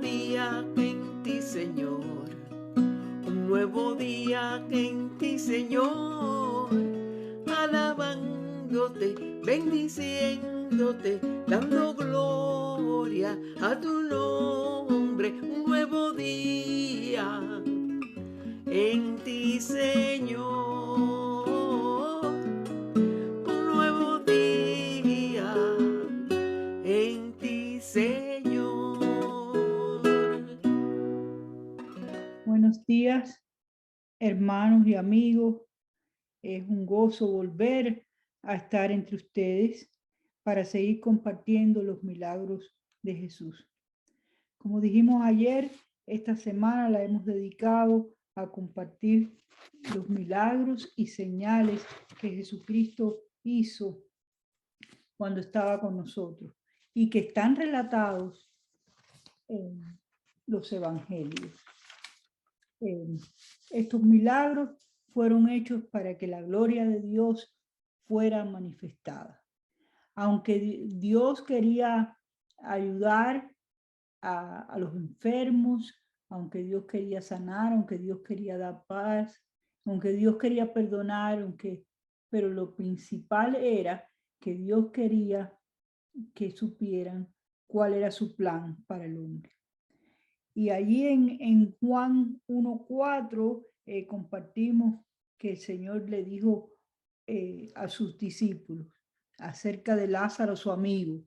día en ti, Señor. Un nuevo día en ti, Señor. Alabándote, bendiciéndote, dando gloria a tu nombre. Un nuevo día en ti, Señor. Un nuevo día en ti, Señor. Buenos días, hermanos y amigos. Es un gozo volver a estar entre ustedes para seguir compartiendo los milagros de Jesús. Como dijimos ayer, esta semana la hemos dedicado a compartir los milagros y señales que Jesucristo hizo cuando estaba con nosotros y que están relatados en los evangelios. Estos milagros fueron hechos para que la gloria de Dios fuera manifestada. Aunque Dios quería ayudar a los enfermos, aunque Dios quería sanar, aunque Dios quería dar paz, aunque Dios quería perdonar, pero lo principal era que Dios quería que supieran cuál era su plan para el hombre. Y allí en Juan 1:4 compartimos que el Señor le dijo a sus discípulos acerca de Lázaro, su amigo: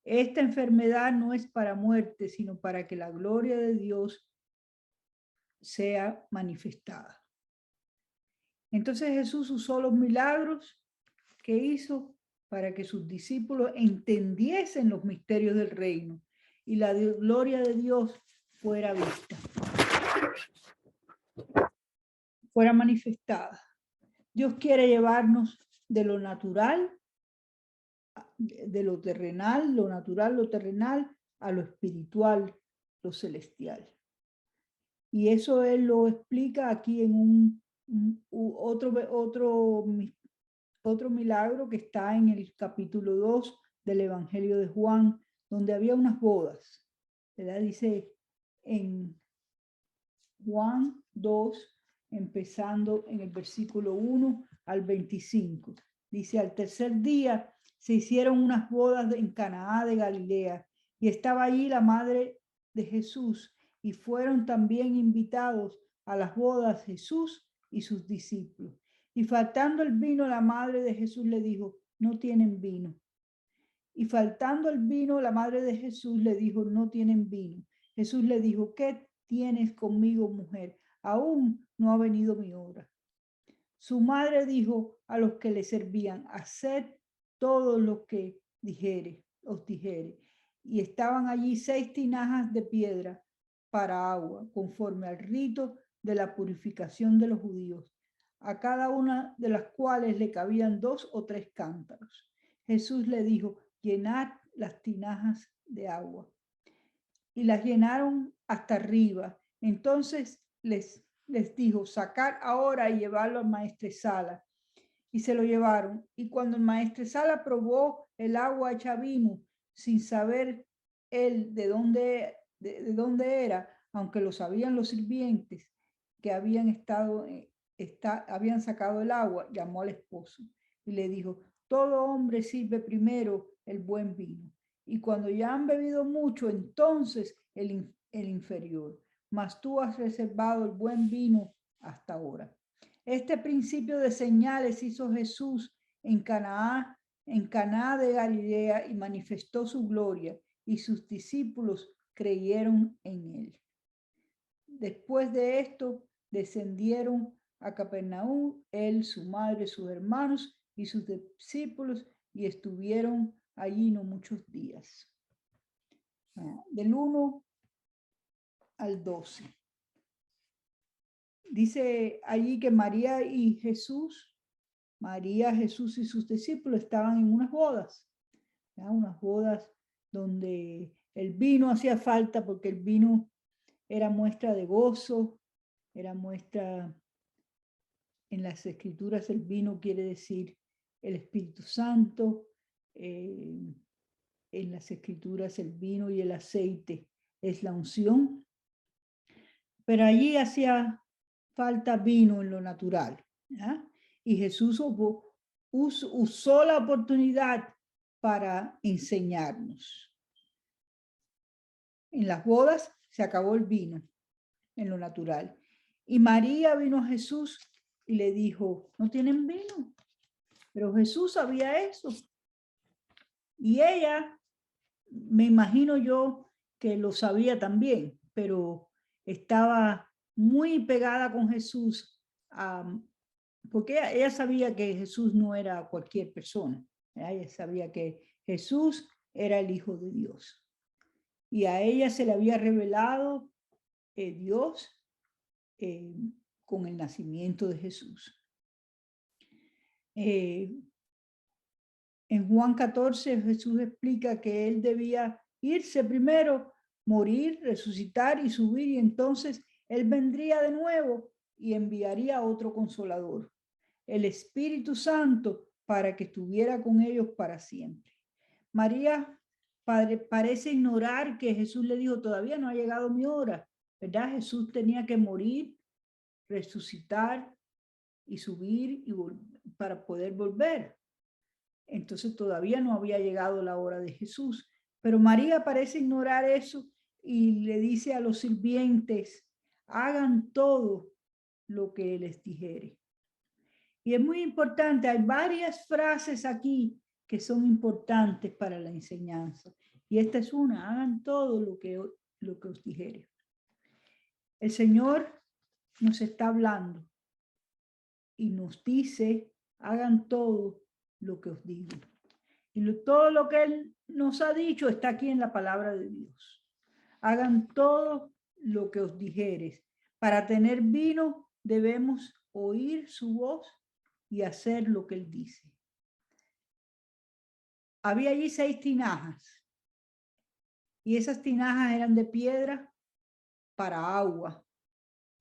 esta enfermedad no es para muerte, sino para que la gloria de Dios sea manifestada. Entonces Jesús usó los milagros que hizo para que sus discípulos entendiesen los misterios del reino y la gloria de Dios fuera vista, fuera manifestada. Dios quiere llevarnos de lo natural, de lo terrenal, lo terrenal, a lo espiritual, lo celestial. Y eso Él lo explica aquí en otro milagro que está en el capítulo 2 del Evangelio de Juan, donde había unas bodas, ¿verdad? Dice en Juan 2, empezando en el versículo 1 al 25. Dice: al tercer día se hicieron unas bodas en Canaá de Galilea, y estaba allí la madre de Jesús, y fueron también invitados a las bodas Jesús y sus discípulos. Y faltando el vino, la madre de Jesús le dijo: no tienen vino. Y faltando el vino, la madre de Jesús le dijo: no tienen vino. Jesús le dijo: ¿qué tienes conmigo, mujer? Aún no ha venido mi hora. Su madre dijo a los que le servían: haced todo lo que os dijere. Y estaban allí 6 tinajas de piedra para agua, conforme al rito de la purificación de los judíos, a cada una de las cuales le cabían 2 o 3 cántaros. Jesús le dijo: llenad las tinajas de agua. Y las llenaron hasta arriba. Entonces les dijo: sacad ahora y llevarlo al maestresala. Y se lo llevaron. Y cuando el maestresala probó el agua hecha vino, sin saber él de dónde era, aunque lo sabían los sirvientes que habían sacado el agua, llamó al esposo y le dijo: todo hombre sirve primero el buen vino, y cuando ya han bebido mucho, entonces el inferior. Mas tú has reservado el buen vino hasta ahora. Este principio de señales hizo Jesús en Caná de Galilea, y manifestó su gloria, y sus discípulos creyeron en él. Después de esto, descendieron a Capernaum, él, su madre, sus hermanos y sus discípulos, y estuvieron allí no muchos días. Del 1 al 12. Dice allí que María, Jesús y sus discípulos estaban en unas bodas, unas bodas donde el vino hacía falta, porque el vino era muestra de gozo, era muestra, en las escrituras el vino quiere decir el Espíritu Santo, en las escrituras el vino y el aceite es la unción. Pero allí hacía falta vino en lo natural, ¿ya? Y Jesús usó la oportunidad para enseñarnos. En las bodas se acabó el vino en lo natural. Y María vino a Jesús y le dijo, ¿no tienen vino? Pero Jesús sabía eso. Y ella, me imagino yo que lo sabía también, pero estaba muy pegada con Jesús, porque ella sabía que Jesús no era cualquier persona. Ella sabía que Jesús era el Hijo de Dios. Y a ella se le había revelado Dios con el nacimiento de Jesús. En Juan 14 Jesús explica que él debía irse primero, morir, resucitar y subir, y entonces él vendría de nuevo y enviaría a otro consolador, el Espíritu Santo, para que estuviera con ellos para siempre. María parece ignorar que Jesús le dijo, todavía no ha llegado mi hora, ¿verdad? Jesús tenía que morir, resucitar y subir para poder volver. Entonces todavía no había llegado la hora de Jesús. Pero María parece ignorar eso y le dice a los sirvientes, hagan todo lo que les dijere. Y es muy importante, hay varias frases aquí que son importantes para la enseñanza. Y esta es una, hagan todo lo que os dijere. El Señor nos está hablando y nos dice, hagan todo lo que os digo. Y todo lo que Él nos ha dicho está aquí en la palabra de Dios. Hagan todo lo que os dijeres. Para tener vino debemos oír su voz y hacer lo que Él dice. Había allí 6 tinajas. Y esas tinajas eran de piedra para agua,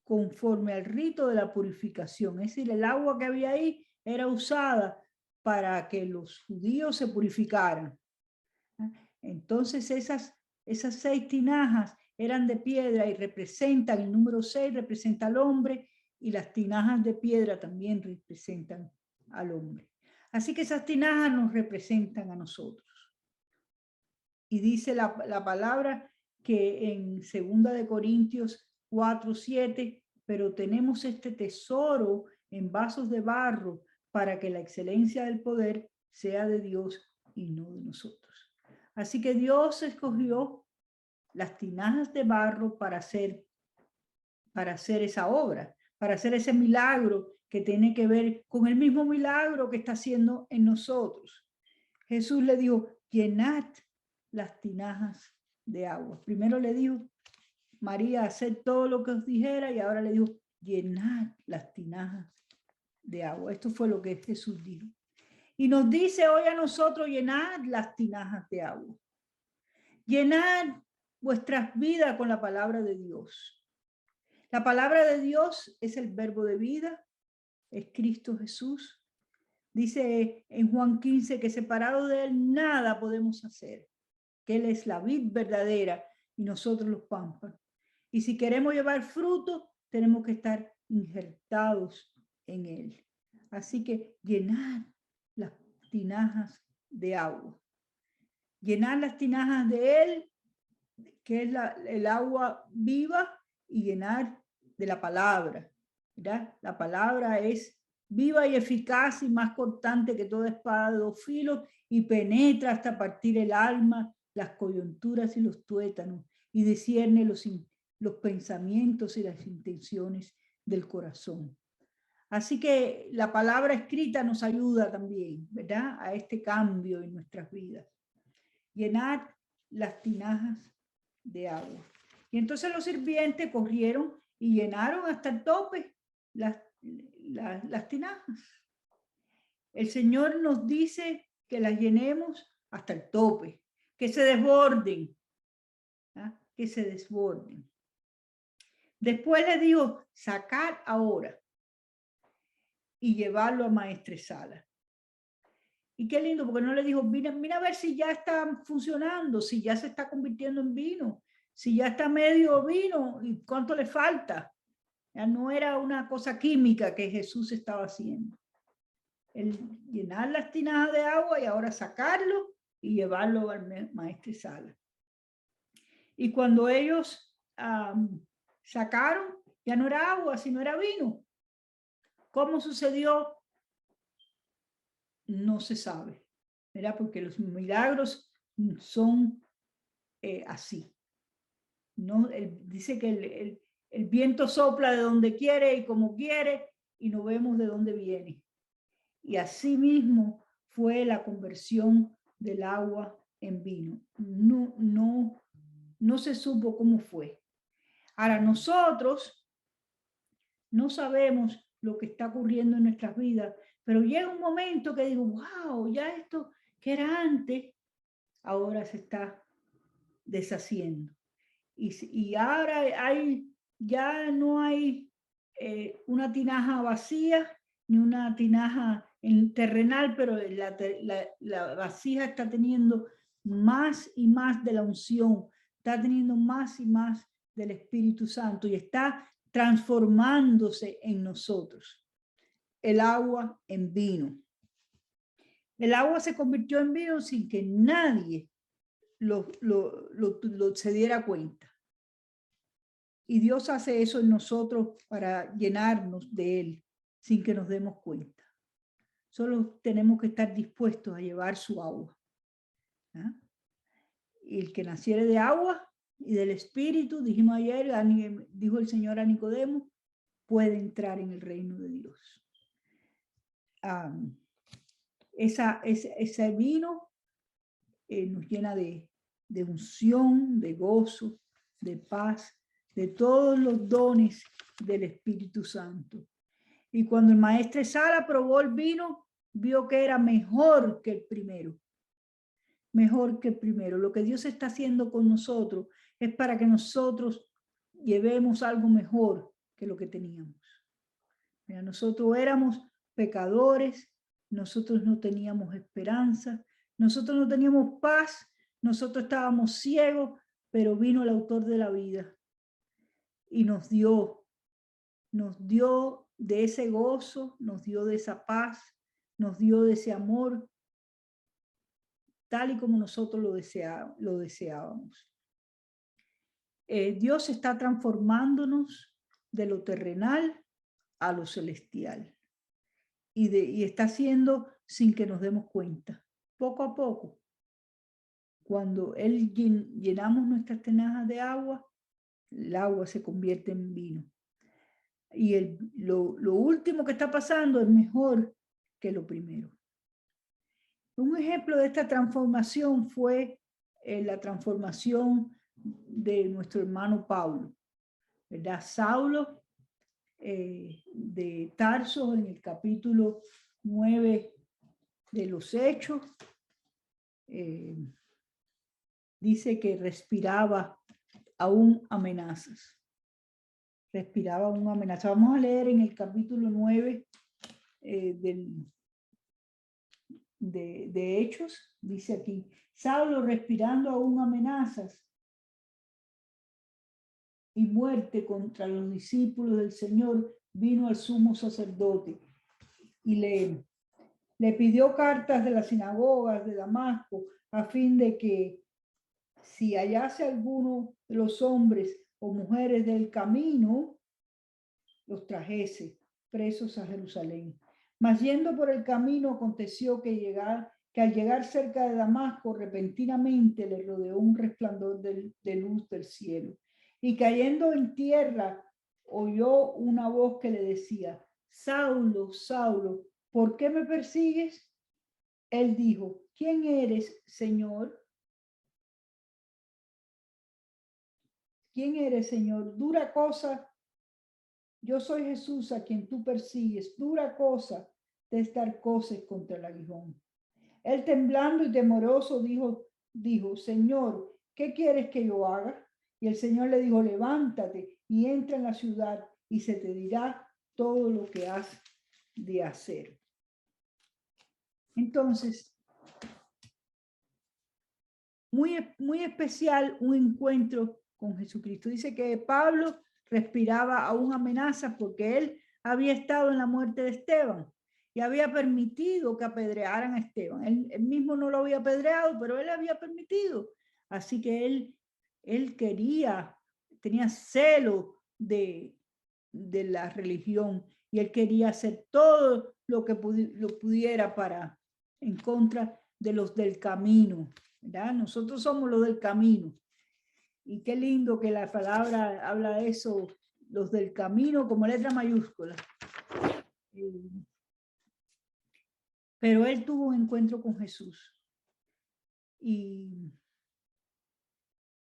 conforme al rito de la purificación. Es decir, el agua que había ahí era usada para que los judíos se purificaran. Entonces esas 6 tinajas eran de piedra y representan, el número 6 representa al hombre y las tinajas de piedra también representan al hombre. Así que esas tinajas nos representan a nosotros. Y dice la palabra que en 2 Corintios 4:7, pero tenemos este tesoro en vasos de barro para que la excelencia del poder sea de Dios y no de nosotros. Así que Dios escogió las tinajas de barro para hacer esa obra, para hacer ese milagro que tiene que ver con el mismo milagro que está haciendo en nosotros. Jesús le dijo, llenad las tinajas de agua. Primero le dijo, María, haced todo lo que os dijera, y ahora le dijo, llenad las tinajas de agua. Esto fue lo que Jesús dijo. Y nos dice hoy a nosotros, llenad las tinajas de agua. Llenad vuestras vidas con la palabra de Dios. La palabra de Dios es el verbo de vida, es Cristo Jesús. Dice en Juan 15 que separado de Él nada podemos hacer, que Él es la vid verdadera y nosotros los pámpanos. Y si queremos llevar fruto, tenemos que estar injertados en Él. Así que llenar las tinajas de agua. Llenar las tinajas de Él, que es el agua viva, y llenar de la palabra, ¿verdad? La palabra es viva y eficaz y más cortante que toda espada de 2 filos y penetra hasta partir el alma, las coyunturas y los tuétanos y discierne los pensamientos y las intenciones del corazón. Así que la palabra escrita nos ayuda también, ¿verdad? A este cambio en nuestras vidas. Llenar las tinajas de agua. Y entonces los sirvientes corrieron y llenaron hasta el tope las tinajas. El Señor nos dice que las llenemos hasta el tope, que se desborden, ¿ah? Que se desborden. Después le dijo, sacad ahora y llevarlo a maestresala. Y qué lindo, porque no le dijo, mira a ver si ya está funcionando, si ya se está convirtiendo en vino, Si ya está medio vino, ¿y cuánto le falta? Ya no era una cosa química que Jesús estaba haciendo. El llenar las tinajas de agua y ahora sacarlo y llevarlo al maestresala. Y cuando ellos sacaron, ya no era agua, sino era vino. ¿Cómo sucedió? No se sabe, ¿verdad? Porque los milagros son así. No, dice que el viento sopla de donde quiere y como quiere y no vemos de dónde viene. Y así mismo fue la conversión del agua en vino. No se supo cómo fue. Ahora nosotros no sabemos lo que está ocurriendo en nuestras vidas, pero llega un momento que digo, wow, ya esto que era antes, ahora se está deshaciendo. Y ahora ya no hay una tinaja vacía, ni una tinaja terrenal, pero la vasija está teniendo más y más de la unción, está teniendo más y más del Espíritu Santo y está transformándose en nosotros. El agua en vino. El agua se convirtió en vino sin que nadie se diera cuenta. Y Dios hace eso en nosotros para llenarnos de Él sin que nos demos cuenta. Solo tenemos que estar dispuestos a llevar su agua. ¿Ah? Y el que naciere de agua y del Espíritu, dijimos ayer, dijo el Señor a Nicodemo, puede entrar en el reino de Dios. Ese vino nos llena de unción, de gozo, de paz, de todos los dones del Espíritu Santo. Y cuando el maestresala probó el vino, vio que era mejor que el primero. Mejor que el primero. Lo que Dios está haciendo con nosotros es para que nosotros llevemos algo mejor que lo que teníamos. Mira, nosotros éramos pecadores, nosotros no teníamos esperanza, nosotros no teníamos paz, nosotros estábamos ciegos, pero vino el autor de la vida y nos dio de ese gozo, nos dio de esa paz, nos dio de ese amor, tal y como nosotros lo deseábamos. Dios está transformándonos de lo terrenal a lo celestial. Y está haciendo sin que nos demos cuenta, poco a poco. Cuando llenamos nuestras tinajas de agua, el agua se convierte en vino. Y lo último que está pasando es mejor que lo primero. Un ejemplo de esta transformación fue la transformación de nuestro hermano Pablo, ¿verdad? Saulo de Tarso, en el capítulo 9 de los Hechos, dice que respiraba aún amenazas. Respiraba aún amenazas. Vamos a leer en el capítulo 9 de Hechos, dice aquí, Saulo respirando aún amenazas y muerte contra los discípulos del Señor, vino al sumo sacerdote y le pidió cartas de las sinagogas de Damasco a fin de que si hallase alguno de los hombres o mujeres del camino, los trajese presos a Jerusalén. Mas yendo por el camino aconteció que al llegar cerca de Damasco, repentinamente le rodeó un resplandor de luz del cielo. Y cayendo en tierra, oyó una voz que le decía, Saulo, Saulo, ¿por qué me persigues? Él dijo, ¿quién eres, Señor? ¿Quién eres, Señor? Dura cosa. Yo soy Jesús a quien tú persigues. Dura cosa de estar coces contra el aguijón. Él temblando y temoroso dijo, Señor, ¿qué quieres que yo haga? Y el Señor le dijo, levántate y entra en la ciudad y se te dirá todo lo que has de hacer. Entonces, muy especial un encuentro con Jesucristo. Dice que Pablo respiraba aún amenazas porque él había estado en la muerte de Esteban y había permitido que apedrearan a Esteban. Él mismo no lo había apedreado, pero él había permitido. Así que él tenía celo de la religión y él quería hacer todo lo que pudiera en contra de los del camino, ¿verdad? Nosotros somos los del camino. Y qué lindo que la palabra habla de eso, los del camino como letra mayúscula. Pero él tuvo un encuentro con Jesús y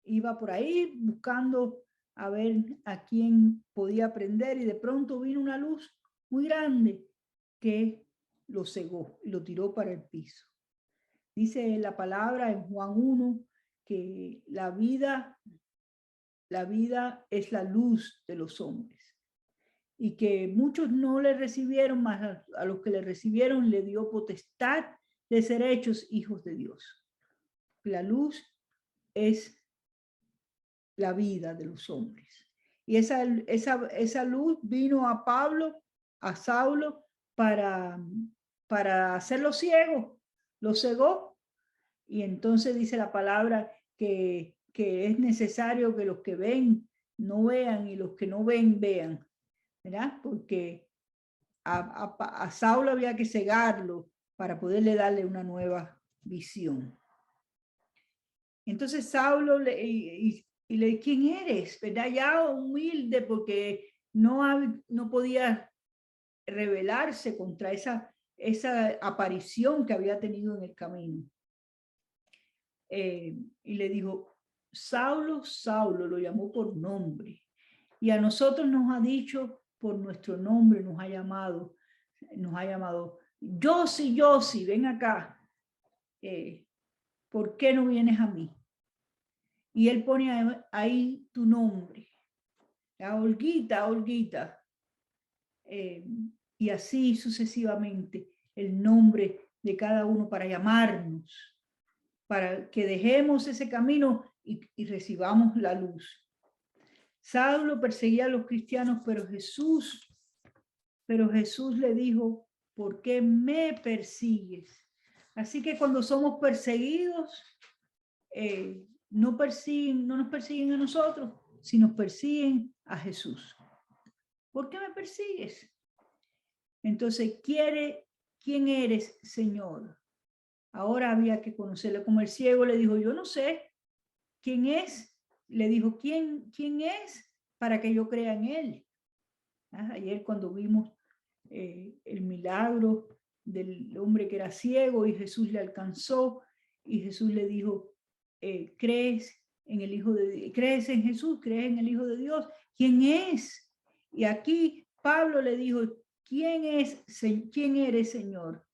iba por ahí buscando a ver a quién podía aprender, y de pronto vino una luz muy grande que lo cegó y lo tiró para el piso. Dice la palabra en Juan 1 que la vida es la luz de los hombres y que muchos no le recibieron, mas a los que le recibieron le dio potestad de ser hechos hijos de Dios. La luz es la vida de los hombres. Y esa luz vino a Pablo, a Saulo, para hacerlo ciego, lo cegó. Y entonces dice la palabra que es necesario que los que ven no vean y los que no ven vean, ¿verdad? Porque a Saulo había que cegarlo para poderle darle una nueva visión. Entonces Saulo le dice, ¿quién eres? ¿Verdad? Ya humilde porque no podía rebelarse contra esa aparición que había tenido en el camino. Y le dijo, Saulo, Saulo, lo llamó por nombre. Y a nosotros nos ha dicho por nuestro nombre, nos ha llamado, Yosi, ven acá. ¿Por qué no vienes a mí? Y él pone ahí tu nombre. Olguita. Y así sucesivamente el nombre de cada uno para llamarnos, para que dejemos ese camino y recibamos la luz. Saulo perseguía a los cristianos, pero Jesús le dijo, ¿por qué me persigues? Así que cuando somos perseguidos, no nos persiguen a nosotros, sino persiguen a Jesús. ¿Por qué me persigues? Entonces, ¿quién eres, Señor? Ahora había que conocerle. Como el ciego le dijo, yo no sé quién es. Le dijo, ¿quién es para que yo crea en él? Ayer cuando vimos el milagro del hombre que era ciego y Jesús le alcanzó y Jesús le dijo, ¿crees en el Hijo de Dios? ¿Crees en Jesús? ¿Crees en el Hijo de Dios? ¿Quién es? Y aquí Pablo le dijo, ¿quién eres, Señor?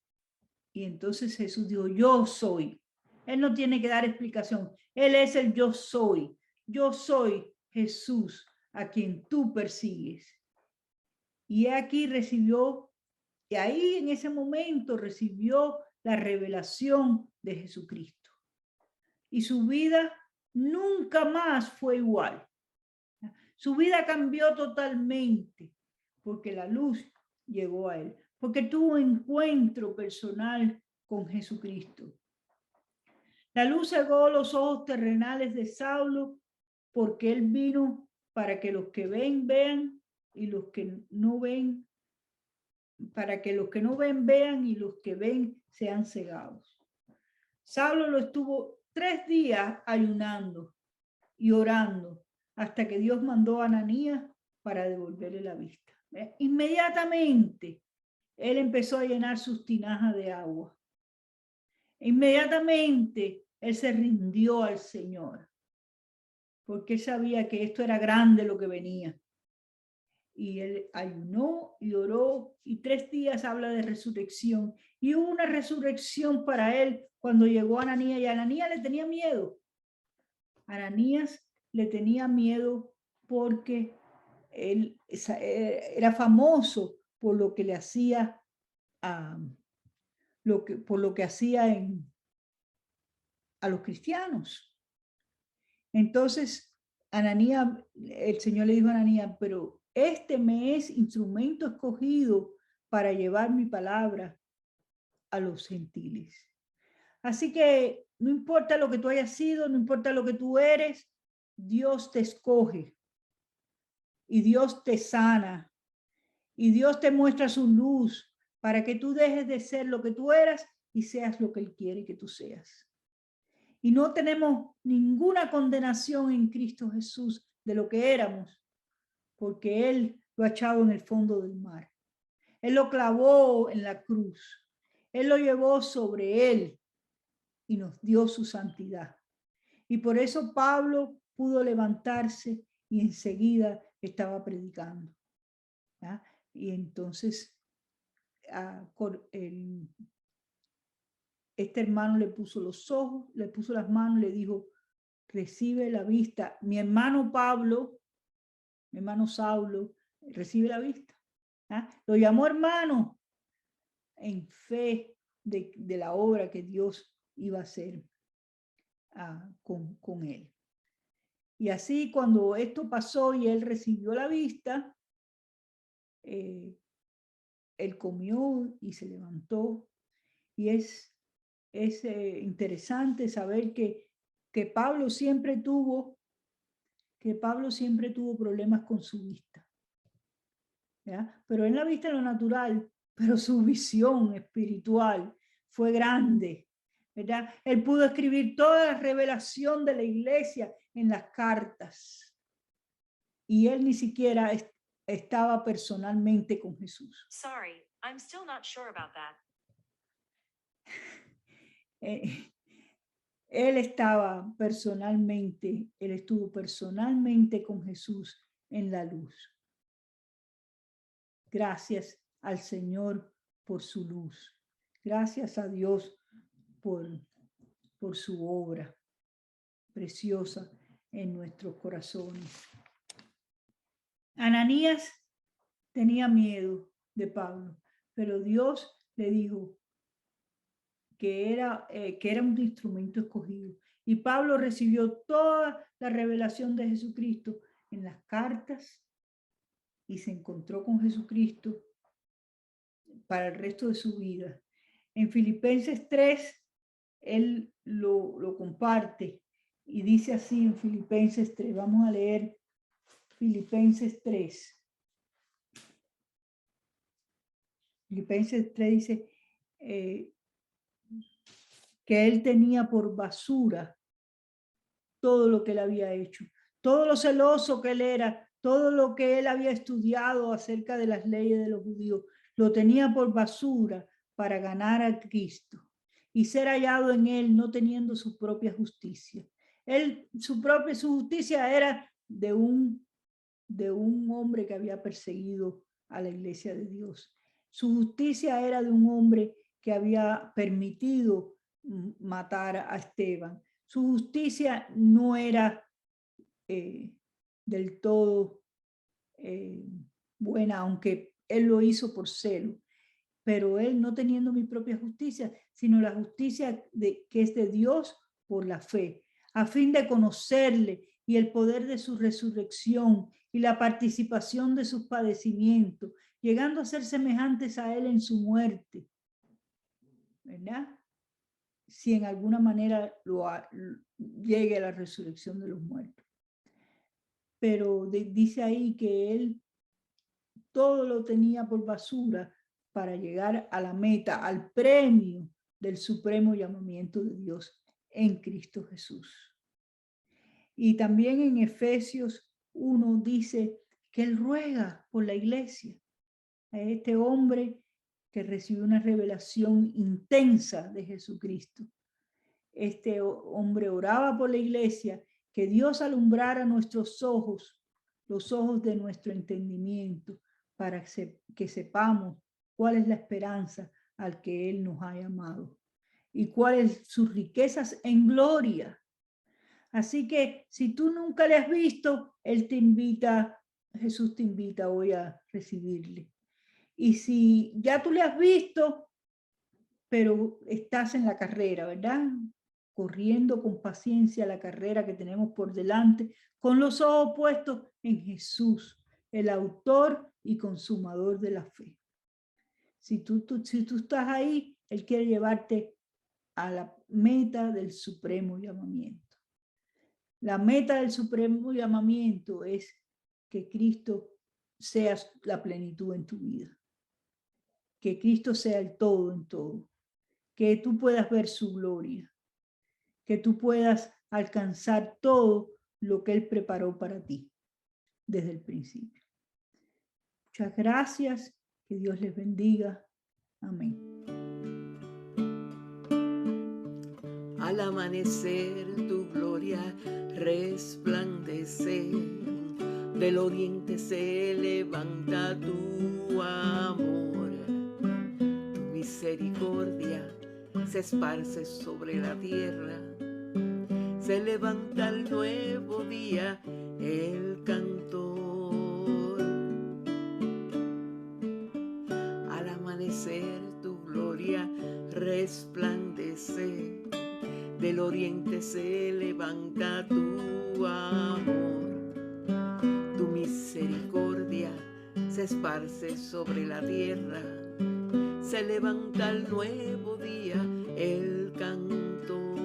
Y entonces Jesús dijo, yo soy. Él no tiene que dar explicación. Él es el yo soy. Yo soy Jesús a quien tú persigues. Y aquí y ahí en ese momento recibió la revelación de Jesucristo. Y su vida nunca más fue igual. Su vida cambió totalmente porque la luz llegó a él, porque tuvo un encuentro personal con Jesucristo. La luz cegó los ojos terrenales de Saulo porque él vino para que los que ven vean y los que no ven, para que los que no ven vean y los que ven sean cegados. Saulo lo estuvo 3 días ayunando y orando hasta que Dios mandó a Ananías para devolverle la vista. Inmediatamente él empezó a llenar sus tinajas de agua. Inmediatamente él se rindió al Señor porque él sabía que esto era grande lo que venía. Y él ayunó y oró y 3 días habla de resurrección. Y hubo una resurrección para él cuando llegó a Ananías, y Ananías le tenía miedo. Ananías le tenía miedo porque él era famoso por lo que le hacía, por lo que hacía a los cristianos. Entonces, Ananías, el Señor le dijo a Ananías, pero este me es instrumento escogido para llevar mi palabra a los gentiles. Así que no importa lo que tú hayas sido, no importa lo que tú eres, Dios te escoge y Dios te sana y Dios te muestra su luz para que tú dejes de ser lo que tú eras y seas lo que Él quiere que tú seas. Y no tenemos ninguna condenación en Cristo Jesús de lo que éramos, porque Él lo ha echado en el fondo del mar. Él lo clavó en la cruz. Él lo llevó sobre Él y nos dio su santidad. Y por eso Pablo pudo levantarse y enseguida estaba predicando. ¿Ya? Y entonces este hermano le puso los ojos, le puso las manos, le dijo, recibe la vista. Mi hermano Pablo, mi hermano Saulo, recibe la vista. ¿Ya? Lo llamó hermano en fe de la obra que Dios iba a hacer con él. Y así cuando esto pasó y él recibió la vista, él comió y se levantó. Y es interesante saber que Pablo siempre tuvo problemas con su vista. ¿Ya? Pero en la vista en lo natural, pero su visión espiritual fue grande. ¿Verdad? Él pudo escribir toda la revelación de la iglesia en las cartas. Y él ni siquiera estaba personalmente con Jesús. Sorry, I'm still not sure about that. Él estuvo personalmente con Jesús en la luz. Gracias al Señor por su luz. Gracias a Dios por su obra preciosa en nuestros corazones. Ananías tenía miedo de Pablo, pero Dios le dijo que era un instrumento escogido. Y Pablo recibió toda la revelación de Jesucristo en las cartas y se encontró con Jesucristo para el resto de su vida. En Filipenses 3, él lo comparte y dice así en Filipenses 3, vamos a leer Filipenses 3. Filipenses 3 dice que él tenía por basura todo lo que él había hecho, todo lo celoso que él era, todo lo que él había estudiado acerca de las leyes de los judíos, lo tenía por basura para ganar a Cristo y ser hallado en él, no teniendo su propia justicia. Su justicia era de un hombre que había perseguido a la iglesia de Dios. Su justicia era de un hombre que había permitido matar a Esteban. Su justicia no era del todo buena, aunque él lo hizo por celo. Pero él no teniendo mi propia justicia, sino la justicia que es de Dios por la fe, a fin de conocerle y el poder de su resurrección y la participación de sus padecimientos, llegando a ser semejantes a él en su muerte. ¿Verdad? Si en alguna manera llegue a la resurrección de los muertos. Pero dice ahí que él todo lo tenía por basura para llegar a la meta, al premio del supremo llamamiento de Dios en Cristo Jesús. Y también en Efesios 1 dice que él ruega por la iglesia, a este hombre que recibió una revelación intensa de Jesucristo. Este hombre oraba por la iglesia, que Dios alumbrara nuestros ojos, los ojos de nuestro entendimiento, para que sepamos cuál es la esperanza al que Él nos ha llamado y cuáles sus riquezas en gloria. Así que si tú nunca le has visto, Jesús te invita hoy a recibirle. Y si ya tú le has visto, pero estás en la carrera, ¿verdad? corriendo con paciencia la carrera que tenemos por delante, con los ojos puestos en Jesús, el autor y consumador de la fe. Si tú estás ahí, Él quiere llevarte a la meta del supremo llamamiento. La meta del supremo llamamiento es que Cristo sea la plenitud en tu vida. Que Cristo sea el todo en todo. Que tú puedas ver su gloria. Que tú puedas alcanzar todo lo que Él preparó para ti desde el principio. Muchas gracias. Que Dios les bendiga. Amén. Al amanecer tu gloria resplandece, del oriente se levanta tu amor, tu misericordia se esparce sobre la tierra, se levanta el nuevo día, el cantor. Al amanecer tu gloria resplandece, del oriente se levanta tu amor, tu misericordia se esparce sobre la tierra, se levanta el nuevo día, el cantor.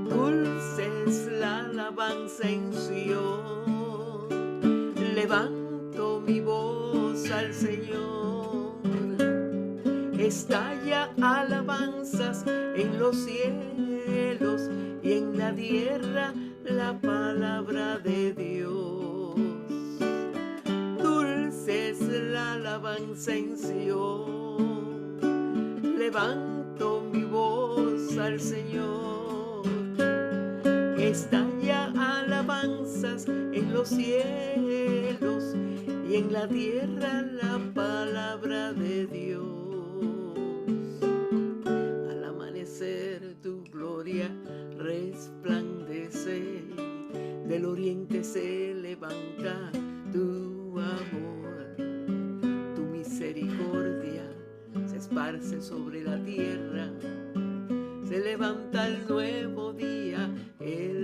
Dulce es la alabanza en Sión, levanto mi voz al Señor. Estalla alabanzas en los cielos y en la tierra la palabra de Dios. Dulce es la alabanza en Sión, levanto mi voz al Señor. Estalla alabanzas en los cielos y en la tierra la palabra de Dios. Tu gloria resplandece, del oriente se levanta tu amor, tu misericordia se esparce sobre la tierra, se levanta el nuevo día, el